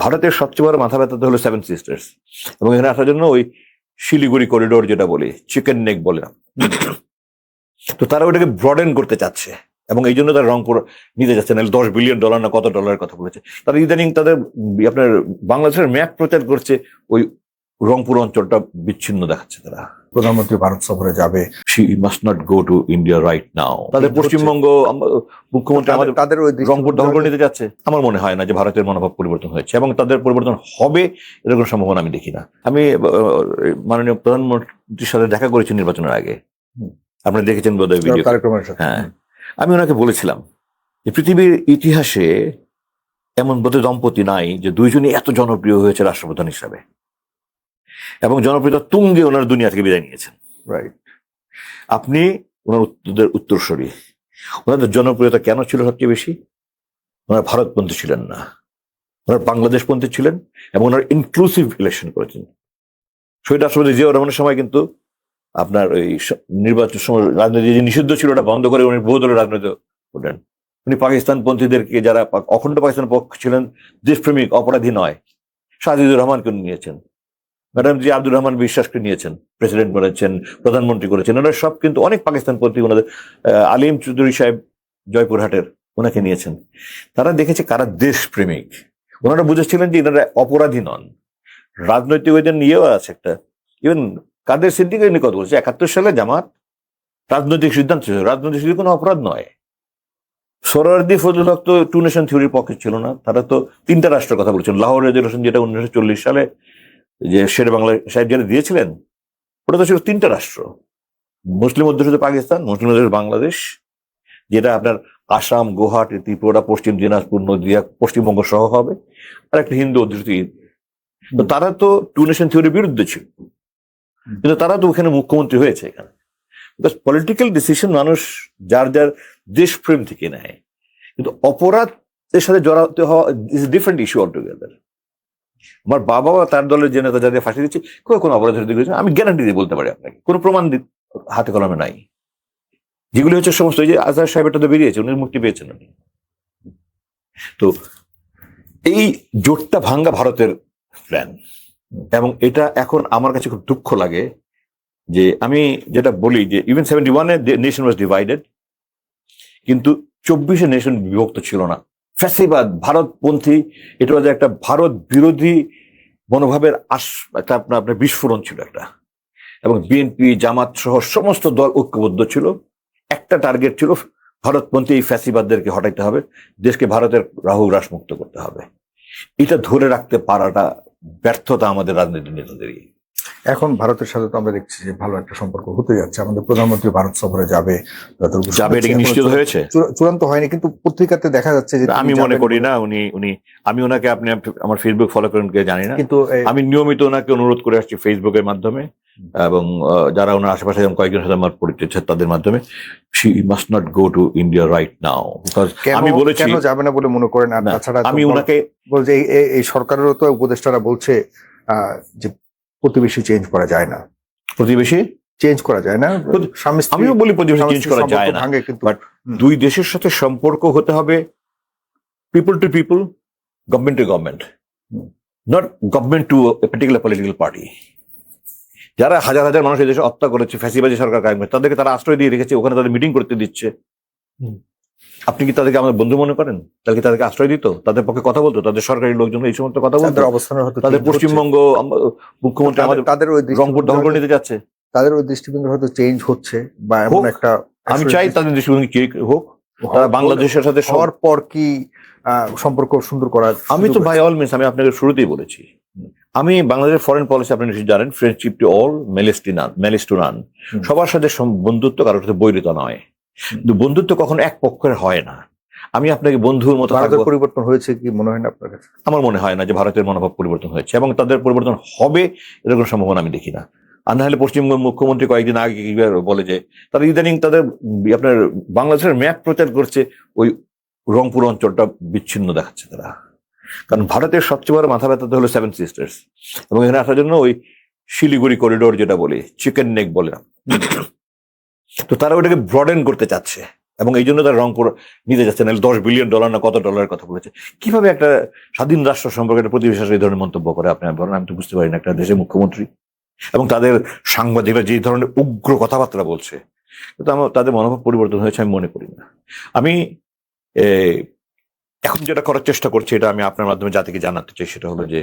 ভারতের সবচেয়ে বড় মাথা ব্যথাতে হলো সেভেন সিস্টার্স, এবং এখানে আসার জন্য ওই শিলিগুড়ি করিডোর যেটা বলি, চিকেন নেক বলে, তো তারা ওটাকে ব্রডেন করতে চাচ্ছে এবং এই জন্য তারা রংপুর নিতে যাচ্ছে না। $10 বিলিয়ন না কত ডলারের কথা বলেছে তারা। ইদানিং তাদের আপনার বাংলাদেশের ম্যাপ প্রচার করছে, ওই রংপুর অঞ্চলটা বিচ্ছিন্ন দেখাচ্ছে তারা। প্রধানমন্ত্রী ভারত সফরে যাবে, she must not go to India right now. তাদের পশ্চিমবঙ্গ মুখ্যমন্ত্রী আমাদের তাদের ওই রংপুর দখল করে নিতে যাচ্ছে। আমার মনে হয় না যে ভারতের মনোভাব পরিবর্তন হয়েছে, এবং তাদের পরিবর্তন হবে এরকম সম্ভাবনা আমি দেখি না। আমি মাননীয় প্রধানমন্ত্রীর সাথে দেখা করেছি নির্বাচনের আগে, আপনি দেখেছেন বোধহয় ভিডিও কার্যক্রমের সাথে। হ্যাঁ, আমি ওনাকে বলেছিলাম যে পৃথিবীর ইতিহাসে এমন বোধহয় দম্পতি নাই যে দুইজনই এত জনপ্রিয় হয়েছে রাষ্ট্রপ্রধান হিসাবে, এবং জনপ্রিয়তা তুঙ্গে ওনার দুনিয়া থেকে বিদায় নিয়েছেন। রাইট, আপনি ওনার উত্তরসূরি। ওনাদের জনপ্রিয়তা কেন ছিল সবচেয়ে বেশি? ওনারা ভারতপন্থী ছিলেন না, ওনারা বাংলাদেশপন্থী ছিলেন, এবং ওনারা ইনক্লুসিভ ইলেকশন করেছেন। শহীদ রাষ্ট্রপতি জিয়াউর রহমানের সময় কিন্তু আপনার ওই নির্বাচন সময় রাজনীতি যে নিষিদ্ধ ছিল ওটা বন্ধ করে উনি বহু দলের রাজনীতি করলেন। উনি পাকিস্তানপন্থীদেরকে, যারা অখণ্ড পাকিস্তান পক্ষ ছিলেন, দেশপ্রেমিক অপরাধী নয়, সাজিদুর রহমানকে নিয়েছেন, ম্যাডাম জি আব্দুর রহমান বিশ্বাসকে নিয়েছেন, প্রেসিডেন্ট করেছেন, প্রধানমন্ত্রী করেছেন। ওনারা সব কিন্তু অনেক পাকিস্তানপন্থী, ওনাদের আলিম চৌধুরী সাহেব জয়পুরহাটের, ওনাকে নিয়েছেন। তারা দেখেছে কারা দেশপ্রেমিক। ওনারা বুঝেছিলেন যে এনারা অপরাধী নন। রাজনৈতিক ওইদের নিয়েও আছে একটা, ইভেন কাদের সিদ্দিক নিয়ে কথা বলছে 71 সালে জামাত রাজনৈতিক সিদ্ধান্ত ছিল, রাজনৈতিক সিদ্ধান্ত কোনো অপরাধ নয়। সোহরাওয়ার্দী ফজলুল হক তো টু নেশন থিওরির পক্ষে ছিল না, তারা তো 3টা রাষ্ট্রের কথা বলছেন। লাহোর রেজলিউশন যেটা 1940 সালে যে শের বাংলা সাহেব যেটা দিয়েছিলেন, ওটা তো ছিল 3টা রাষ্ট্র, মুসলিম অধ্যুষিত পাকিস্তান, মুসলিম অধ্যুষিত বাংলাদেশ, যেটা আপনার আসাম, গুয়াহাটি, ত্রিপুরা, পশ্চিম দিনাজপুর, নদিয়া, পশ্চিমবঙ্গ সহ হবে, আর একটা হিন্দু অধ্যুষিত ঈদ। তো তারা তো টু নেশন থিওরির বিরুদ্ধে ছিল, কিন্তু তারা তো ওখানে মুখ্যমন্ত্রী হয়েছে। এখানে পলিটিক্যাল ডিসিশন মানুষ যার যার দেশপ্রেম থেকে নেয়, কিন্তু অপরাধের সাথে জড়াতে হওয়া ইজ ডিফারেন্ট ইস্যু অলটুগেদার। আমার বাবা তার দলের যে নেতা যাদের ফাঁসি দিচ্ছে কোনো অপরাধের দিকে, আমি গ্যারান্টি দিয়ে বলতে পারি আপনাকে, কোনো প্রমাণ হাতে কলমে নাই। যেগুলি হচ্ছে সমস্ত, এই যে আজহার সাহেব এটা তো বেরিয়েছে, উনি মুক্তি পেয়েছেন উনি। তো এই জোটটা ভাঙ্গা ভারতের প্ল্যান, এবং এটা এখন আমার কাছে খুব দুঃখ লাগে যে আমি যেটা বলি যে ইভেন 71-এ নেশন ওয়াজ ডিভাইডেড, কিন্তু 24-এ নেশন বিভক্ত ছিল না। ফ্যাসিবাদ, ভারতপন্থী, এটা যে একটা ভারত বিরোধী মনোভাবের আপনার বিস্ফোরণ ছিল একটা, এবং বিএনপি, জামাত সহ সমস্ত দল ঐক্যবদ্ধ ছিল। একটা টার্গেট ছিল, ভারতপন্থী এই ফ্যাসিবাদদেরকে হটাইতে হবে, দেশকে ভারতের রাহু গ্রাস মুক্ত করতে হবে। এটা ধরে রাখতে পারাটা ব্যর্থতা আমাদের রাজনীতি নেতাদেরই। এখন ভারতের সাথে তো আমরা দেখছি যে ভালো একটা সম্পর্ক হতে যাচ্ছে, আমাদের প্রধানমন্ত্রী ভারত সফরে যাবে, এটা নিশ্চিত হয়েছে, চূড়ান্ত হয়নি, কিন্তু পত্রিকাতে দেখা যাচ্ছে যে আমি মনে করি না উনি আমি ওনাকে, আপনি আমার ফেসবুক ফলো করেন কে জানি না, কিন্তু আমি নিয়মিত ওনাকে অনুরোধ করে আসছি ফেসবুকের মাধ্যমে, এবং যারা ওনার আশেপাশে কয়েকজনের সাথে আমার পরিচয় তাদের মাধ্যমে। She must not go to India right now, because আমি বলেছি কেন যাবে না বলে মনে করেন? আর তাছাড়া আমি ওনাকে বলছে এই সরকারেরও তো উপদেষ্টারা বলছে যে প্রতিবেশী চেঞ্জ করা যায় না, প্রতিবেশী চেঞ্জ করা যায় না। আমিও বলি প্রতিবেশী চেঞ্জ করা যায় না, বাট দুই দেশের সাথে সম্পর্ক হতে হবে people to people, government to government, not government to a particular political party. যারা হাজার হাজার মানুষ এই দেশে হত্যা করেছে, ফ্যাসিবাদী সরকার কায়েম করে, তাদেরকে তারা আশ্রয় দিয়ে রেখেছে, ওখানে তাদের মিটিং করতে দিচ্ছে। আপনি কি তাদেরকে আমাদের বন্ধু মনে করেন? তাদেরকে তাদেরকে আশ্রয় দিত, তাদের পক্ষে কথা বলতো, তাদের সরকারি লোকজন এই সমস্ত কথা বলতো, তাদের পশ্চিমবঙ্গ মুখ্যমন্ত্রী আমাদের রংপুর দখল করে নিতে যাচ্ছে, তাদের ওই দৃষ্টিভঙ্গি হয়তো চেঞ্জ হচ্ছে, বা এমন একটা, আমি চাই তাদের দৃষ্টিভঙ্গি কি হোক, তারা বাংলাদেশের সাথে হওয়ার পর কি সম্পর্ক সুন্দর করা। আমি তো বাই অল মিনস, আমি আপনাকে শুরুতেই বলেছি, আমি বাংলাদেশের ফরেন পলিসি আপনি নিশ্চয়ই জানেন, friendship to all, malice two নান। সবার সাথে বন্ধুত্ব, কারোর সাথে বৈরিতা নয়, কিন্তু বন্ধুত্ব কখনো এক পক্ষের হয় না। আমি আপনাকে বন্ধুর মতো। ভারতের পরিবর্তন হয়েছে কি মনে হয় না আপনার কাছে? আমার মনে হয় না যে ভারতের মনোভাব পরিবর্তন হয়েছে, এবং তাদের পরিবর্তন হবে এরকম সম্ভাবনা আমি দেখি না। আর না হলে পশ্চিমবঙ্গ মুখ্যমন্ত্রী কয়েকদিন আগে বলে যে তারা ইদানিং তাদের আপনার বাংলাদেশের ম্যাপ প্রচার করছে, ওই রংপুর অঞ্চলটা বিচ্ছিন্ন দেখাচ্ছে তারা। কারণ ভারতের সবচেয়ে বড় মাথা ব্যথাতে হলো সেভেন সিস্টার্স, এবং এখানে আসার জন্য ওই শিলিগুড়ি করিডোর যেটা বলি, চিকেন নেক বলে, তো তারা ওটাকে ব্রডেন করতে চাচ্ছে এবং এই জন্য তারা রংপুর নিতে যাচ্ছে না, $10 বিলিয়ন না কত ডলারের কথা বলেছে। কিভাবে একটা স্বাধীন রাষ্ট্র সম্পর্কে একটা প্রতিবেশী রাষ্ট্র এই ধরনের মন্তব্য করে আপনি বলেন? আমি তো বুঝতে পারি না, একটা দেশের মুখ্যমন্ত্রী এবং তাদের সাংবাদিকরা যে ধরনের উগ্র কথাবার্তা বলছে, কিন্তু আমার তাদের মনোভাব পরিবর্তন হয়েছে আমি মনে করি না। আমি এখন যেটা করার চেষ্টা করছি, এটা আমি আপনার মাধ্যমে জাতিকে জানাতে চাই, সেটা হলো যে